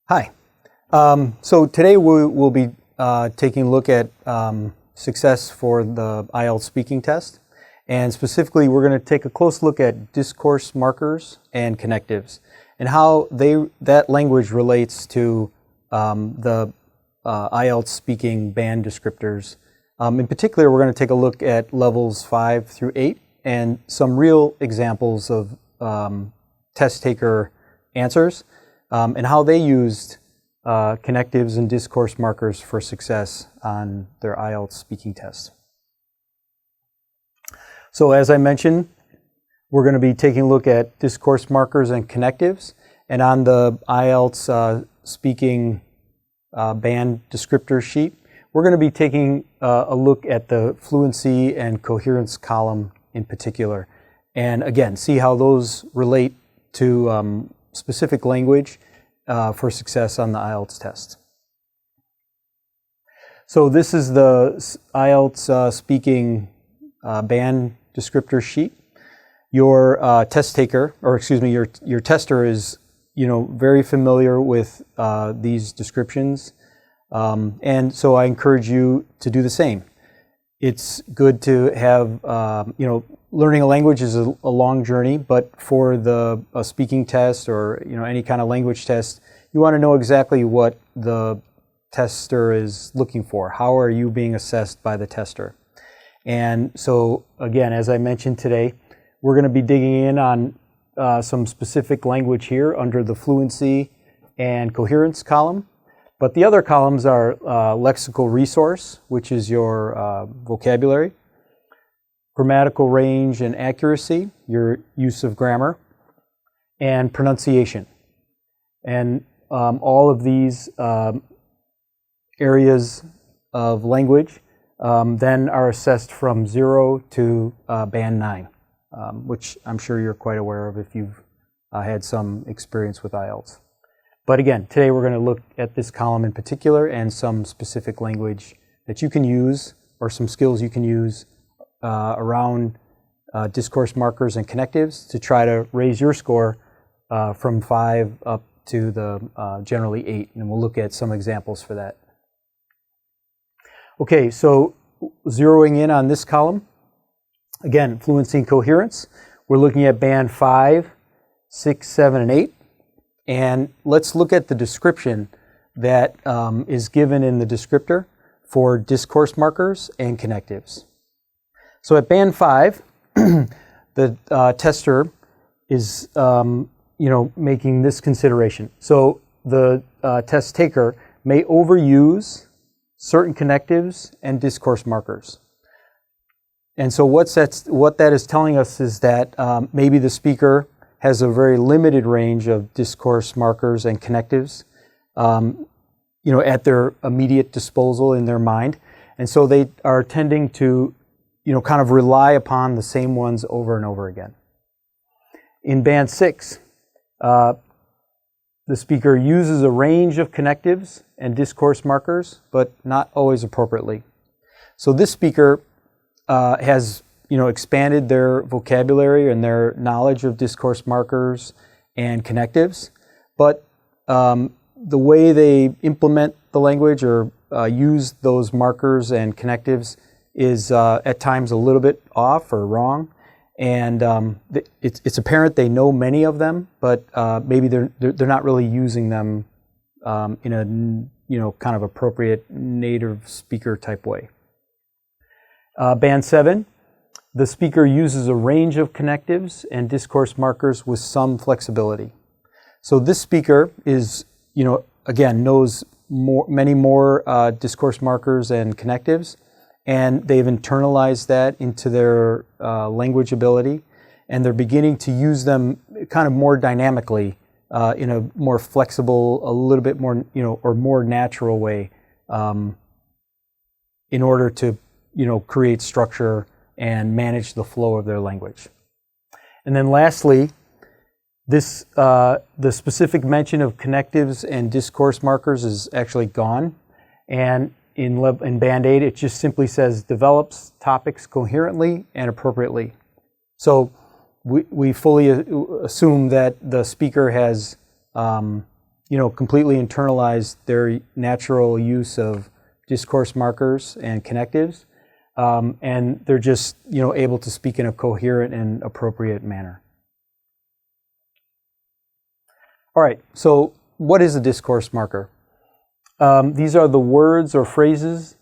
Hi. So today we'll be taking a look at success for the IELTS speaking test. And specifically, we're going to take a close look at discourse markers and connectives and how that language relates to the IELTS speaking band descriptors. In particular, we're going to take a look at levels 5 through 8 and some real examples of test taker answers and how they used connectives and discourse markers for success on their IELTS speaking test. So as I mentioned, we're going to be taking a look at discourse markers and connectives. And on the IELTS speaking band descriptor sheet, we're going to be taking a look at the fluency and coherence column in particular. And again, see how those relate to specific language for success on the IELTS test. So this is the IELTS speaking band descriptor sheet. Your test taker, or excuse me, your tester is very familiar with these descriptions, and so I encourage you to do the same. It's good to have learning a language is a long journey, but for the speaking test or any kind of language test, you want to know exactly what the tester is looking for. How are you being assessed by the tester? And so again, as I mentioned today, we're going to be digging in on some specific language here under the fluency and coherence column. But the other columns are lexical resource, which is your vocabulary, grammatical range and accuracy, your use of grammar, and pronunciation. And all of these areas of language then are assessed from 0 to band 9, which I'm sure you're quite aware of if you've had some experience with IELTS. But again, today we're going to look at this column in particular and some specific language that you can use or some skills you can use around discourse markers and connectives to try to raise your score from 5 up to the generally 8. And we'll look at some examples for that. Okay, so zeroing in on this column, again, fluency and coherence. We're looking at band 5, 6, 7, and 8. And let's look at the description that is given in the descriptor for discourse markers and connectives. So at band 5, the tester is making this consideration. So the test taker may overuse certain connectives and discourse markers. And so what that is telling us is that maybe the speaker has a very limited range of discourse markers and connectives, at their immediate disposal in their mind. And so they are tending to, kind of rely upon the same ones over and over again. In band 6, the speaker uses a range of connectives and discourse markers, but not always appropriately. So this speaker has expanded their vocabulary and their knowledge of discourse markers and connectives, but the way they implement the language or use those markers and connectives is at times a little bit off or wrong, and it's apparent they know many of them, but maybe they're not really using them in a kind of appropriate native speaker type way. Band 7. The speaker uses a range of connectives and discourse markers with some flexibility. So this speaker is, again, knows many more discourse markers and connectives, and they've internalized that into their language ability, and they're beginning to use them kind of more dynamically in a more flexible, a little bit more, or more natural way in order to, create structure and manage the flow of their language. And then lastly, this the specific mention of connectives and discourse markers is actually gone. And in band 8, it just simply says develops topics coherently and appropriately. So we fully assume that the speaker has completely internalized their natural use of discourse markers and connectives, and they're just able to speak in a coherent and appropriate manner. All right, so what is a discourse marker? These are the words or phrases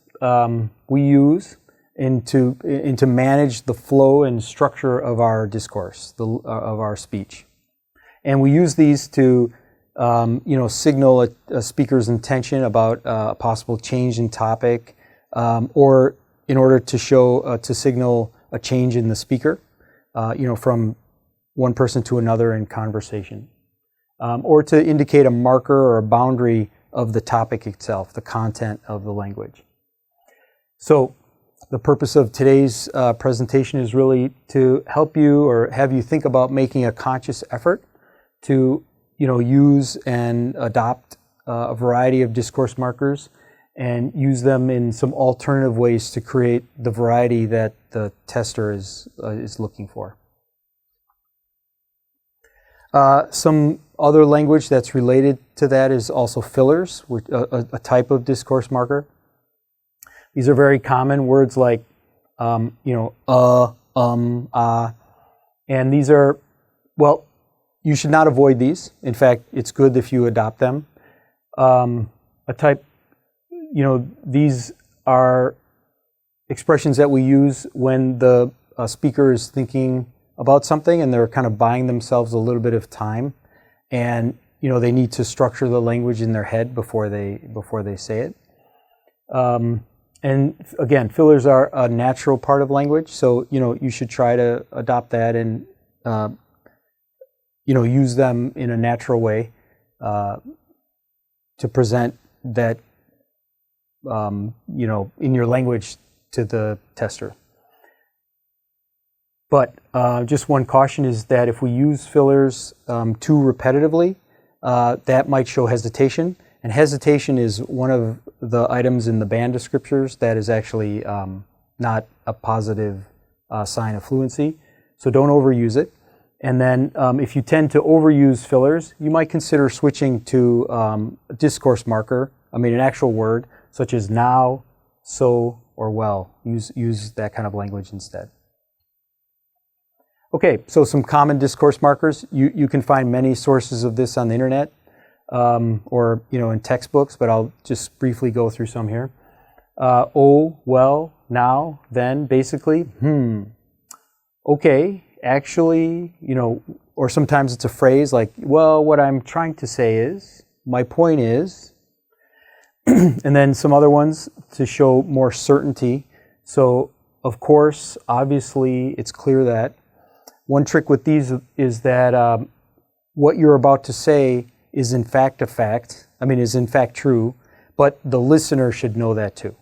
we use to manage the flow and structure of our discourse, of our speech. And we use these to signal a speaker's intention about a possible change in topic, or in order to signal a change in the speaker, from one person to another in conversation, or to indicate a marker or a boundary of the topic itself, the content of the language. So the purpose of today's presentation is really to help you or have you think about making a conscious effort to use and adopt a variety of discourse markers and use them in some alternative ways to create the variety that the tester is looking for. Some other language that's related to that is also fillers, a type of discourse marker. These are very common words like, and these are, well, you should not avoid these. In fact, it's good if you adopt them. These are expressions that we use when the speaker is thinking about something and they're kind of buying themselves a little bit of time, and they need to structure the language in their head before they say it. And again, fillers are a natural part of language, so you should try to adopt that and use them in a natural way to present that in your language to the tester. But just one caution is that if we use fillers too repetitively, that might show hesitation. And hesitation is one of the items in the band descriptors that is actually not a positive sign of fluency. So don't overuse it. And then if you tend to overuse fillers, you might consider switching to a discourse marker, an actual word, such as now, so, or well. Use that kind of language instead. Okay, so some common discourse markers. You can find many sources of this on the internet, or in textbooks, but I'll just briefly go through some here. Oh, well, now, then, basically, okay, actually, or sometimes it's a phrase like, well, what I'm trying to say is, my point is, and then some other ones to show more certainty. So, of course, obviously, it's clear that. One trick with these is that what you're about to say is in fact a fact, is in fact true, but the listener should know that too,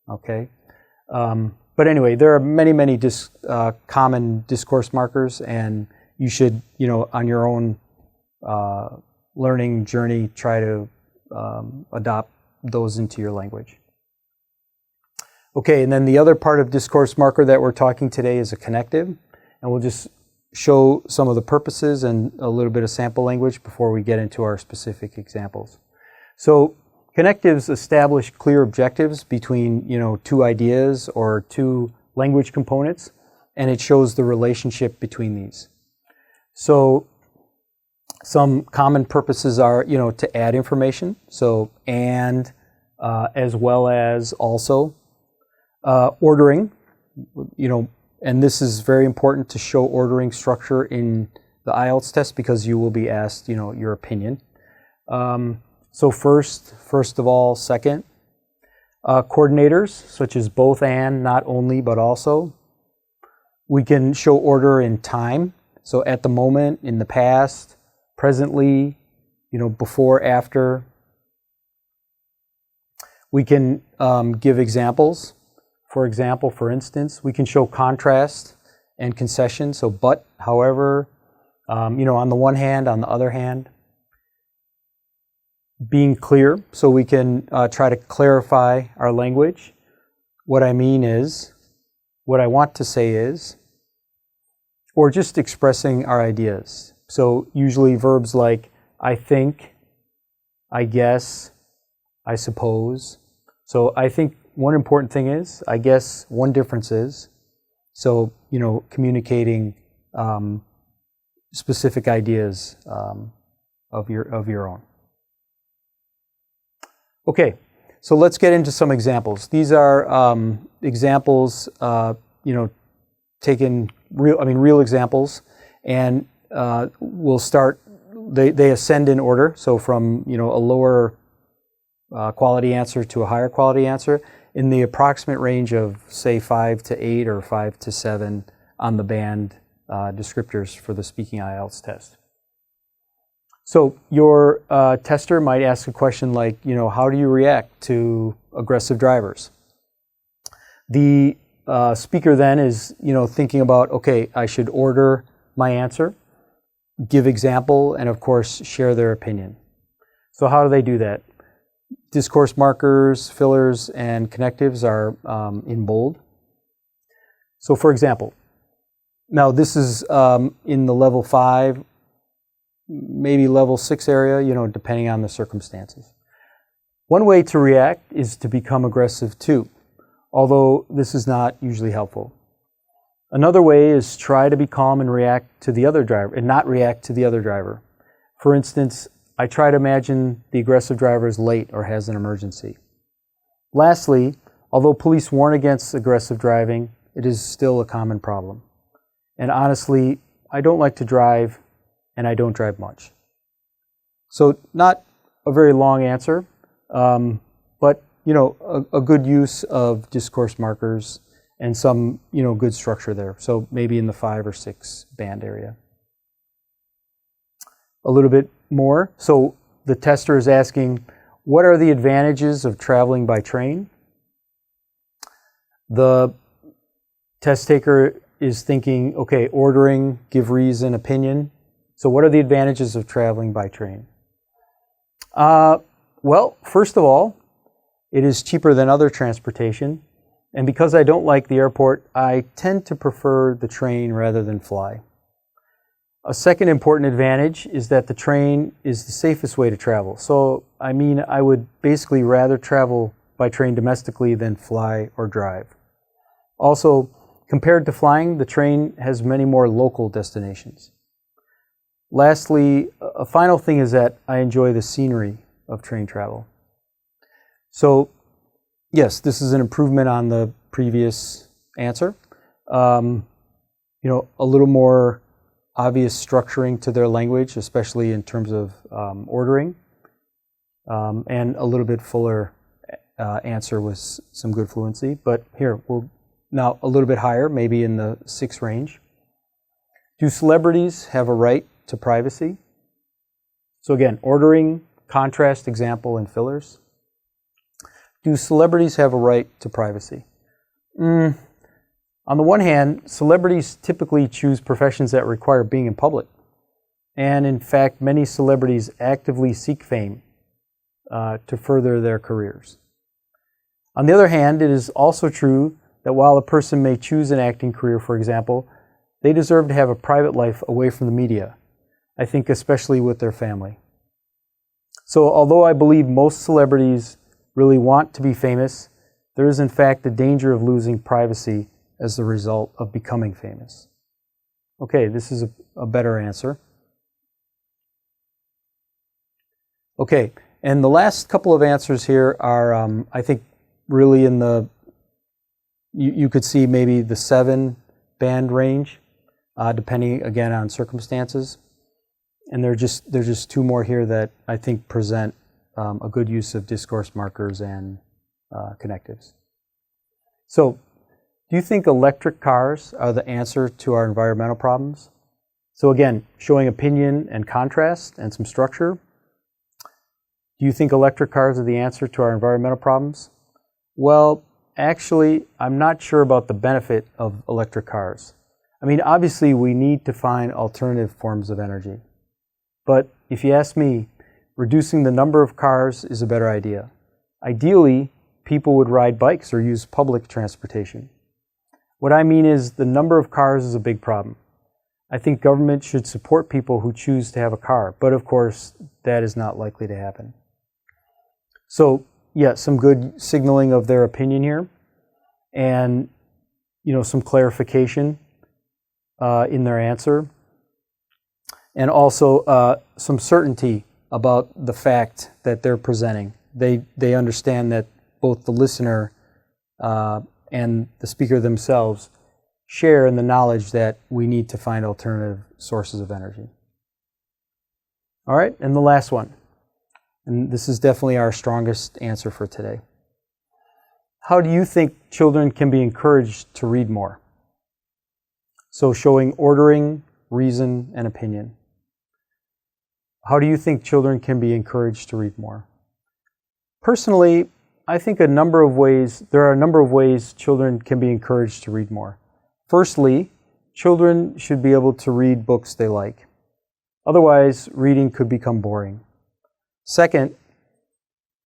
okay? But anyway, there are many common discourse markers, and you should, on your own learning journey, try to adopt those into your language. Okay, and then the other part of discourse marker that we're talking today is a connective, and we'll just show some of the purposes and a little bit of sample language before we get into our specific examples. So connectives establish clear objectives between two ideas or two language components, and it shows the relationship between these. So some common purposes are to add information, so and as well as also ordering, and this is very important to show ordering structure in the IELTS test because you will be asked, your opinion. So first of all, second, coordinators such as both and, not only, but also. We can show order in time. So at the moment, in the past, presently, before, after. We can give examples. For example, for instance, we can show contrast and concession. So, but, however, on the one hand, on the other hand. Being clear, so we can try to clarify our language. What I mean is, what I want to say is, or just expressing our ideas. So usually verbs like I think, I guess, I suppose. So I think one important thing is, I guess one difference is, so, you know, communicating specific ideas of your own. Okay, so let's get into some examples. These are examples, you know, taken real examples, and we'll start. They ascend in order. So from, you know, a lower quality answer to a higher quality answer in the approximate range of, say, 5 to 8 or 5 to 7 on the band descriptors for the Speaking IELTS test. So your tester might ask a question like, you know, how do you react to aggressive drivers? The speaker then is, you know, thinking about, okay, I should order my answer, give example, and of course share their opinion. So how do they do that? Discourse markers, fillers, and connectives are in bold. So for example, now this is in the level 5, maybe level 6 area, you know, depending on the circumstances. One way to react is to become aggressive too, although this is not usually helpful. Another way is try to be calm and react to the other driver, and not react to the other driver. For instance, I try to imagine the aggressive driver is late or has an emergency. Lastly, although police warn against aggressive driving, it is still a common problem. And honestly, I don't like to drive, and I don't drive much. So not a very long answer, but, you know, a good use of discourse markers and some, you know, good structure there. So maybe in the 5 or 6 band area. A little bit more. So the tester is asking, what are the advantages of traveling by train? The test taker is thinking, okay, ordering, give reason, opinion. So what are the advantages of traveling by train? Well, first of all, it is cheaper than other transportation. And because I don't like the airport, I tend to prefer the train rather than fly. A second important advantage is that the train is the safest way to travel. So, I mean, I would basically rather travel by train domestically than fly or drive. Also, compared to flying, the train has many more local destinations. Lastly, a final thing is that I enjoy the scenery of train travel. So, yes, this is an improvement on the previous answer. You know, a little more obvious structuring to their language, especially in terms of ordering, and a little bit fuller answer with some good fluency. But here, we'll now a little bit higher, maybe in the 6 range. Do celebrities have a right to privacy? So again, ordering, contrast, example, and fillers. Do celebrities have a right to privacy? On the one hand, celebrities typically choose professions that require being in public. And in fact, many celebrities actively seek fame to further their careers. On the other hand, it is also true that while a person may choose an acting career, for example, they deserve to have a private life away from the media, I think especially with their family. So although I believe most celebrities really want to be famous, there is in fact the danger of losing privacy as the result of becoming famous. Okay, this is a better answer. Okay, and the last couple of answers here are, I think, really in the, you could see maybe the 7 band range, depending again on circumstances. And there's just 2 more here that I think present a good use of discourse markers and connectives. So, do you think electric cars are the answer to our environmental problems? So again, showing opinion and contrast and some structure. Do you think electric cars are the answer to our environmental problems? Well, actually, I'm not sure about the benefit of electric cars. I mean, obviously, we need to find alternative forms of energy. But if you ask me, reducing the number of cars is a better idea. Ideally, people would ride bikes or use public transportation. What I mean is the number of cars is a big problem. I think government should support people who choose to have a car, but of course, that is not likely to happen. So yeah, some good signaling of their opinion here, and some clarification in their answer, and also some certainty about the fact that they're presenting. They understand that both the listener and the speaker themselves share in the knowledge that we need to find alternative sources of energy. All right, and the last one, and this is definitely our strongest answer for today. How do you think children can be encouraged to read more? So showing ordering, reason, and opinion. How do you think children can be encouraged to read more? Personally, I think there are a number of ways children can be encouraged to read more. Firstly, children should be able to read books they like. Otherwise, reading could become boring. Second,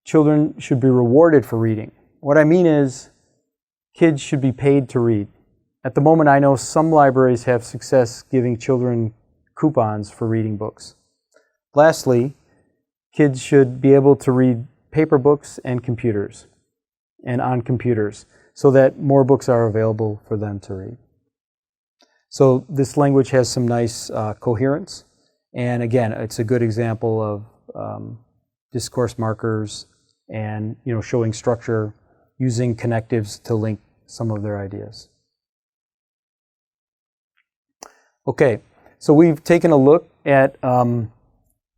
children should be rewarded for reading. What I mean is, kids should be paid to read. At the moment, I know some libraries have success giving children coupons for reading books. Lastly, kids should be able to read paper books and on computers, so that more books are available for them to read. So this language has some nice coherence, and again, it's a good example of discourse markers and showing structure using connectives to link some of their ideas. Okay, so we've taken a look at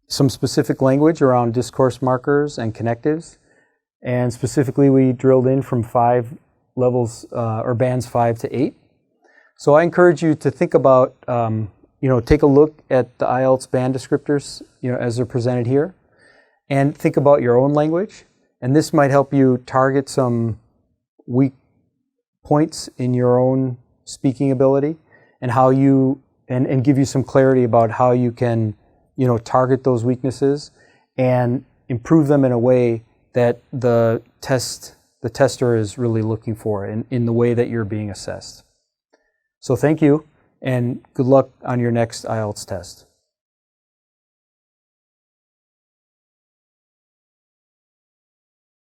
some specific language around discourse markers and connectives, and specifically we drilled in from 5 levels or bands 5 to 8. So I encourage you to think about, take a look at the IELTS band descriptors, as they're presented here, and think about your own language. And this might help you target some weak points in your own speaking ability, and how you and give you some clarity about how you can, target those weaknesses and improve them in a way that the tester is really looking for in the way that you're being assessed. So thank you, and good luck on your next IELTS test.